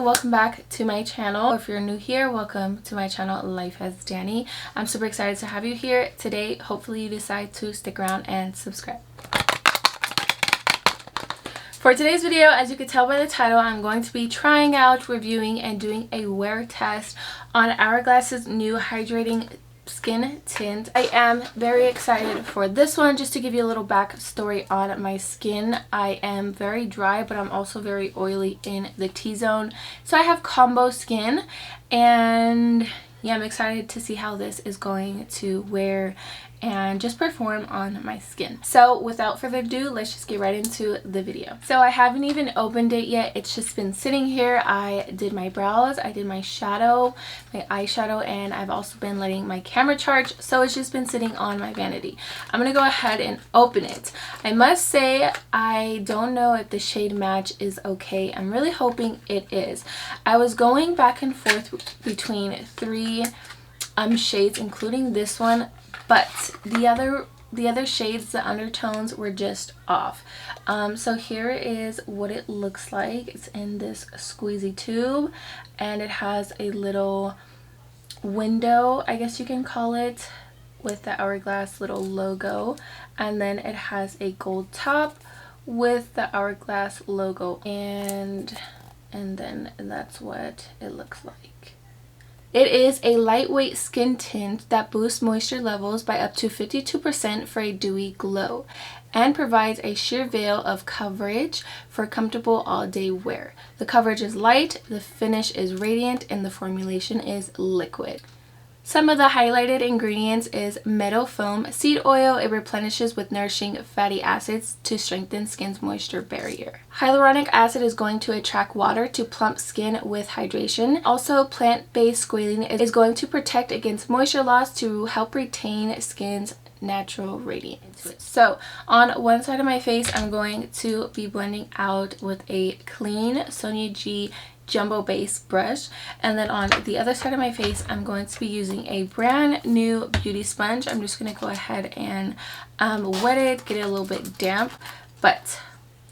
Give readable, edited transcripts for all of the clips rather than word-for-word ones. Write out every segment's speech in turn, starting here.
welcome back to my channel. If you're new here, welcome to my channel, Life as Danny. I'm super excited to have you here today. Hopefully you decide to stick around and subscribe. For today's video, as you can tell by the title, I'm going to be trying out, reviewing, and doing a wear test on Hourglass's new hydrating skin tint. I am very excited for this one. Just to give you a little backstory on my skin, I am very dry, but I'm also very oily in the T-zone. So I have combo skin, and yeah, I'm excited to see how this is going to wear and just perform on my skin. So without further ado, let's just get right into the video. So I haven't even opened it yet. It's just been sitting here. I did my brows, I did my shadow, my eyeshadow, and I've also been letting my camera charge. So it's just been sitting on my vanity. I'm gonna go ahead and open it. I must say, I don't know if the shade match is okay. I'm really hoping it is. I was going back and forth between three shades, including this one, but the other shades, the undertones were just off. So here is what it looks like. It's in this squeezy tube, and it has a little window, I guess you can call it, with the Hourglass little logo, and then it has a gold top with the Hourglass logo, and then that's what it looks like. It is a lightweight skin tint that boosts moisture levels by up to 52% for a dewy glow and provides a sheer veil of coverage for comfortable all-day wear. The coverage is light, the finish is radiant, and the formulation is liquid. Some of the highlighted ingredients is meadow foam seed oil. It replenishes with nourishing fatty acids to strengthen skin's moisture barrier. Hyaluronic acid is going to attract water to plump skin with hydration. Also, plant-based squalene is going to protect against moisture loss to help retain skin's natural radiance. So on one side of my face, I'm going to be blending out with a clean Sonia G jumbo base brush, and then on the other side of my face I'm going to be using a brand new beauty sponge. I'm just going to go ahead and wet it, get it a little bit damp, but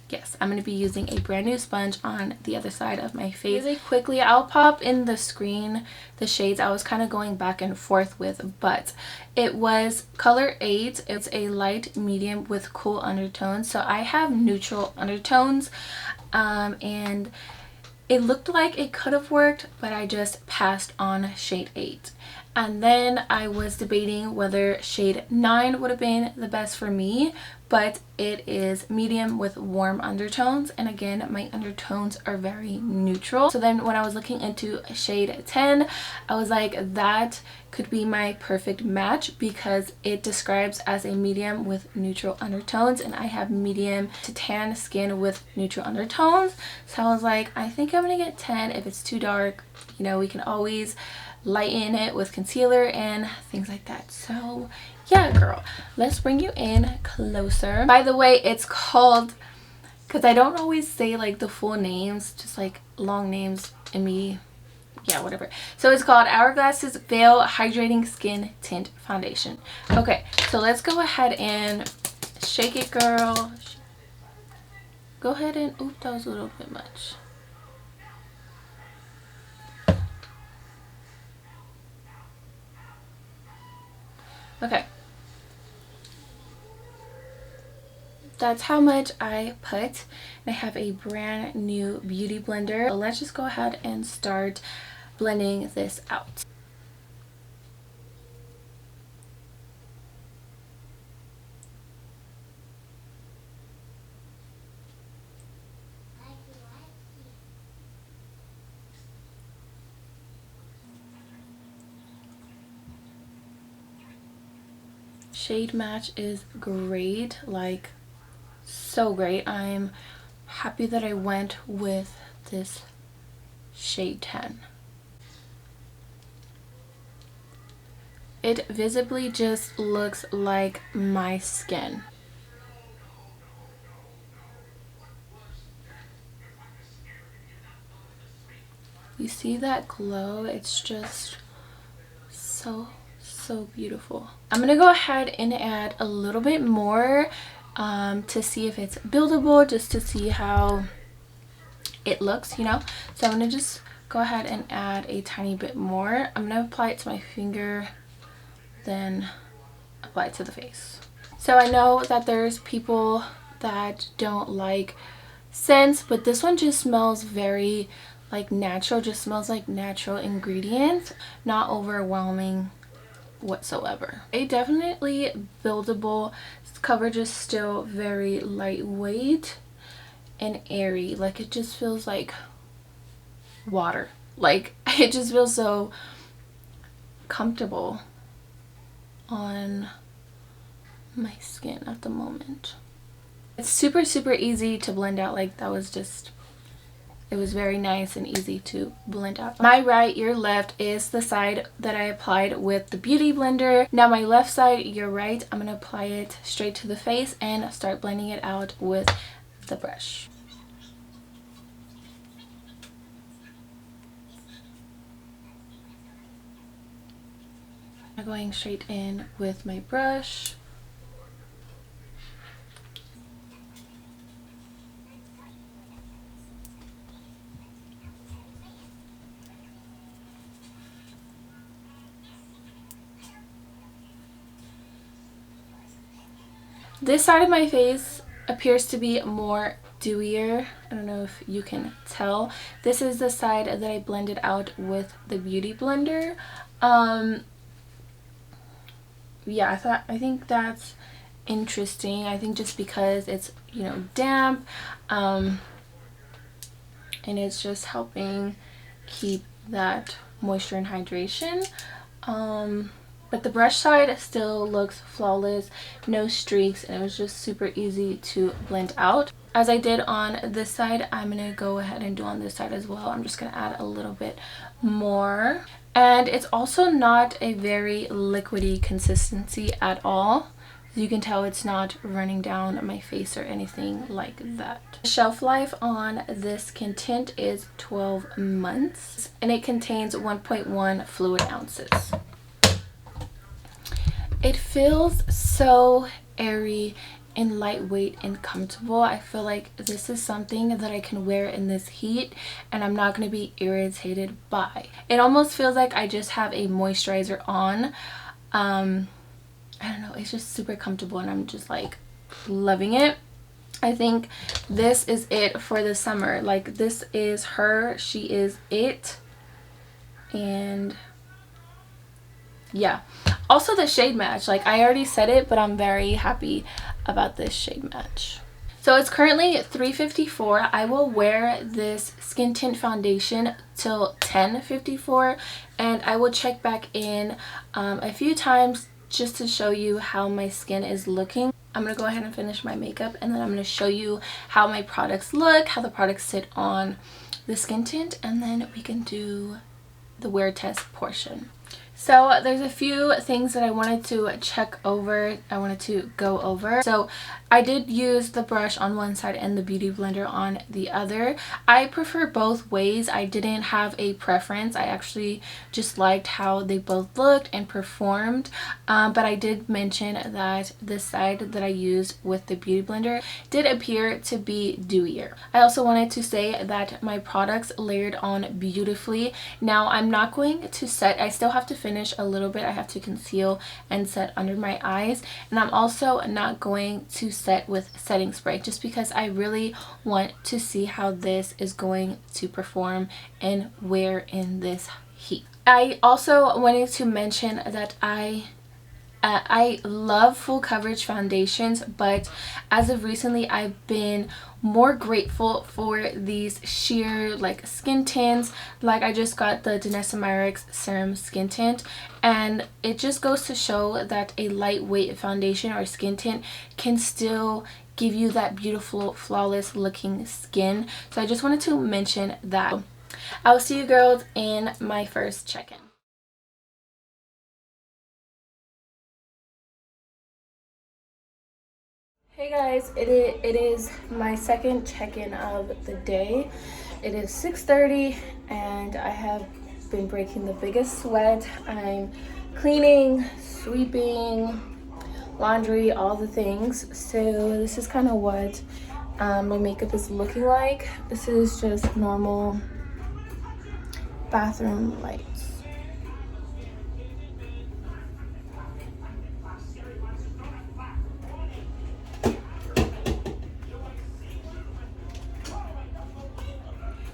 yes, I'm going to be using a brand new sponge on the other side of my face. Really quickly, I'll pop in the screen the shades I was kind of going back and forth with, but it was color 8. It's a light medium with cool undertones, so I have neutral undertones, and it looked like it could have worked, but I just passed on shade 8. And then I was debating whether shade 9 would have been the best for me, but it is medium with warm undertones, and again, my undertones are very neutral. So then when I was looking into shade 10, I was like, that could be my perfect match because it describes as a medium with neutral undertones, and I have medium to tan skin with neutral undertones. So I was like, I think I'm gonna get 10. If it's too dark, you know, we can always lighten it with concealer and things like that. So yeah, girl, let's bring you in closer. By the way, it's called, because I don't always say like the full names, just like long names and me, yeah, whatever. So it's called Hourglass's Veil Hydrating Skin Tint Foundation. Okay, so let's go ahead and shake it, girl. Go ahead and, oop, that was a little bit much. Okay, that's how much I put. I have a brand new beauty blender. So let's just go ahead and start blending this out. Shade match is great, like so great. I'm happy that I went with this shade 10. It visibly just looks like my skin. You see that glow? It's just so beautiful. I'm gonna go ahead and add a little bit more to see if it's buildable, just to see how it looks, you know. So I'm gonna just go ahead and add a tiny bit more. I'm gonna apply it to my finger, then apply it to the face. So I know that there's people that don't like scents, but this one just smells very like natural, just smells like natural ingredients, not overwhelming whatsoever. A definitely buildable. Coverage is still very lightweight and airy, like it just feels like water, like it just feels so comfortable on my skin at the moment. It's super easy to blend out. Like that was just, it was very nice and easy to blend out. My right, your left is the side that I applied with the Beauty Blender. Now my left side, your right, I'm gonna apply it straight to the face and start blending it out with the brush. I'm going straight in with my brush. This side of my face appears to be more dewier. I don't know if you can tell. This is the side that I blended out with the Beauty Blender. Yeah, I think that's interesting. I think just because it's, you know, damp, and it's just helping keep that moisture and hydration. But the brush side still looks flawless, no streaks, and it was just super easy to blend out. As I did on this side, I'm gonna go ahead and do on this side as well. I'm just gonna add a little bit more. And it's also not a very liquidy consistency at all. You can tell it's not running down my face or anything like that. The shelf life on this skin tint is 12 months, and it contains 1.1 fluid ounces. It feels so airy and lightweight and comfortable. I feel like this is something that I can wear in this heat and I'm not going to be irritated by. It almost feels like I just have a moisturizer on. I don't know, it's just super comfortable and I'm just like loving it. I think this is it for the summer. Like this is her, she is it. And yeah, also the shade match, like I already said it, but I'm very happy about this shade match. So it's currently $3.54. I will wear this skin tint foundation till $10.54, and I will check back in a few times just to show you how my skin is looking. I'm gonna go ahead and finish my makeup, and then I'm gonna show you how my products look, how the products sit on the skin tint, and then we can do the wear test portion. So there's a few things that I wanted to check over, I wanted to go over. So I did use the brush on one side and the Beauty Blender on the other. I prefer both ways. I didn't have a preference. I actually just liked how they both looked and performed. But I did mention that the side that I used with the Beauty Blender did appear to be dewier. I also wanted to say that my products layered on beautifully. Now I'm not going to set, I still have to finish a little bit. I have to conceal and set under my eyes, and I'm also not going to set with setting spray just because I really want to see how this is going to perform and wear in this heat. I also wanted to mention that I love full coverage foundations, but as of recently I've been more grateful for these sheer like skin tints. Like I just got the Danessa Myricks Serum Skin Tint, and it just goes to show that a lightweight foundation or skin tint can still give you that beautiful flawless looking skin. So I just wanted to mention that. I'll see you girls in my first check-in. Hey guys, it is my second check-in of the day. It is 6:30 and I have been breaking the biggest sweat. I'm cleaning, sweeping, laundry, all the things. So this is kind of what my makeup is looking like. This is just normal bathroom lights.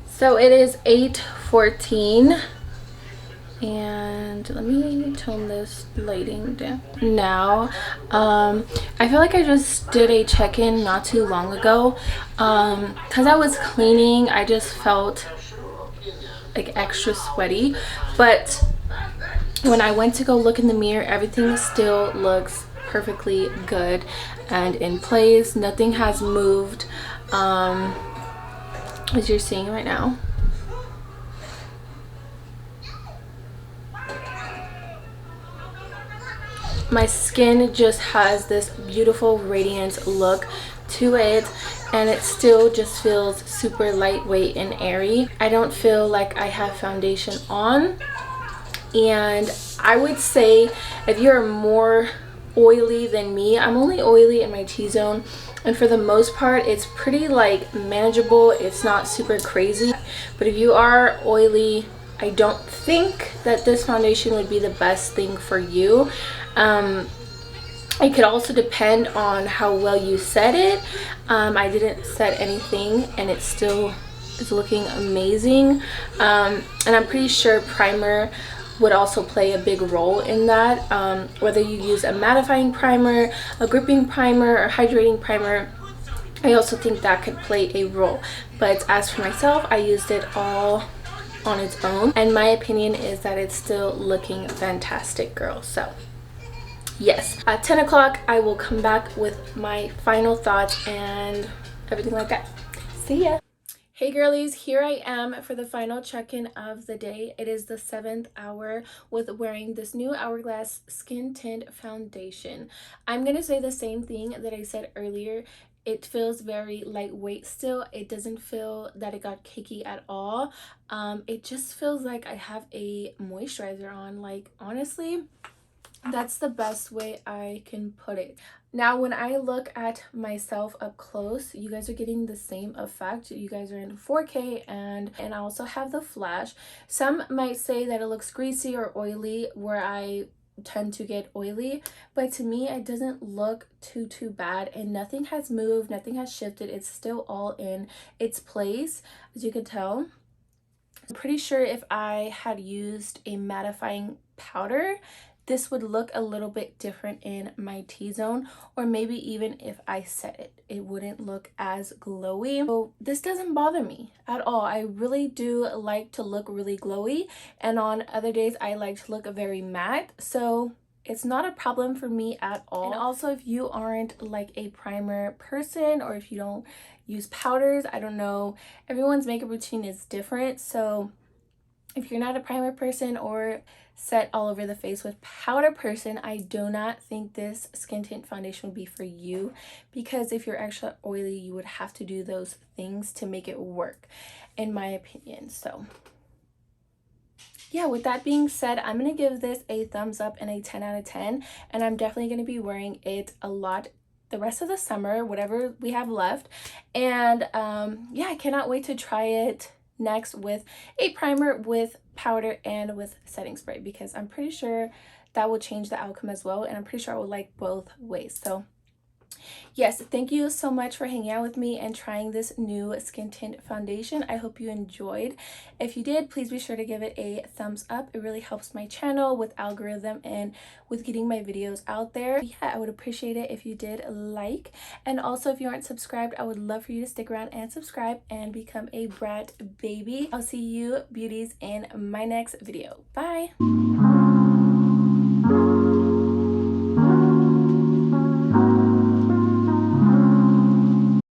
So it is 8:14 and let me tone this lighting down now. I feel like I just did a check-in not too long ago because I was cleaning. I just felt like extra sweaty, but when I went to go look in the mirror, everything still looks perfectly good and in place. Nothing has moved as you're seeing right now. My skin just has this beautiful radiant look to it, and it still just feels super lightweight and airy. I don't feel like I have foundation on, and I would say if you're more oily than me, I'm only oily in my T-zone, and for the most part it's pretty like manageable. It's not super crazy, but if you are oily, I don't think that this foundation would be the best thing for you. It could also depend on how well you set it. I didn't set anything and it still is looking amazing, and I'm pretty sure primer would also play a big role in that. Whether you use a mattifying primer, a gripping primer, or hydrating primer, I also think that could play a role. But as for myself, I used it all on its own, and my opinion is that it's still looking fantastic, girl. So yes, at 10 o'clock I will come back with my final thoughts and everything like that. See ya. Hey girlies, here I am for the final check-in of the day. It is the 7th hour with wearing this new Hourglass Skin Tint Foundation. I'm gonna say the same thing that I said earlier. It feels very lightweight still. It doesn't feel that it got cakey at all. It just feels like I have a moisturizer on. Like, honestly, that's the best way I can put it. Now, when I look at myself up close, you guys are getting the same effect. You guys are in 4K, and I also have the flash. Some might say that it looks greasy or oily, where I tend to get oily, but to me it doesn't look too bad, and nothing has moved, nothing has shifted. It's still all in its place, as you can tell. I'm pretty sure if I had used a mattifying powder, this would look a little bit different in my T-zone, or maybe even if I set it, it wouldn't look as glowy. So this doesn't bother me at all. I really do like to look really glowy, and on other days I like to look very matte, so it's not a problem for me at all. And also, if you aren't like a primer person, or if you don't use powders, I don't know, everyone's makeup routine is different, so if you're not a primer person or set all over the face with powder person, I do not think this skin tint foundation would be for you, because if you're extra oily, you would have to do those things to make it work, in my opinion. So yeah, with that being said, I'm gonna give this a thumbs up and a 10 out of 10, and I'm definitely gonna be wearing it a lot the rest of the summer, whatever we have left. And yeah, I cannot wait to try it next with a primer, with powder, and with setting spray, because I'm pretty sure that will change the outcome as well, and I'm pretty sure I would like both ways. So yes, thank you so much for hanging out with me and trying this new skin tint foundation. I hope you enjoyed. If you did, please be sure to give it a thumbs up. It really helps my channel with algorithm and with getting my videos out there. Yeah, I would appreciate it if you did like. And also, if you aren't subscribed, I would love for you to stick around and subscribe and become a brat baby. I'll see you beauties in my next video. Bye.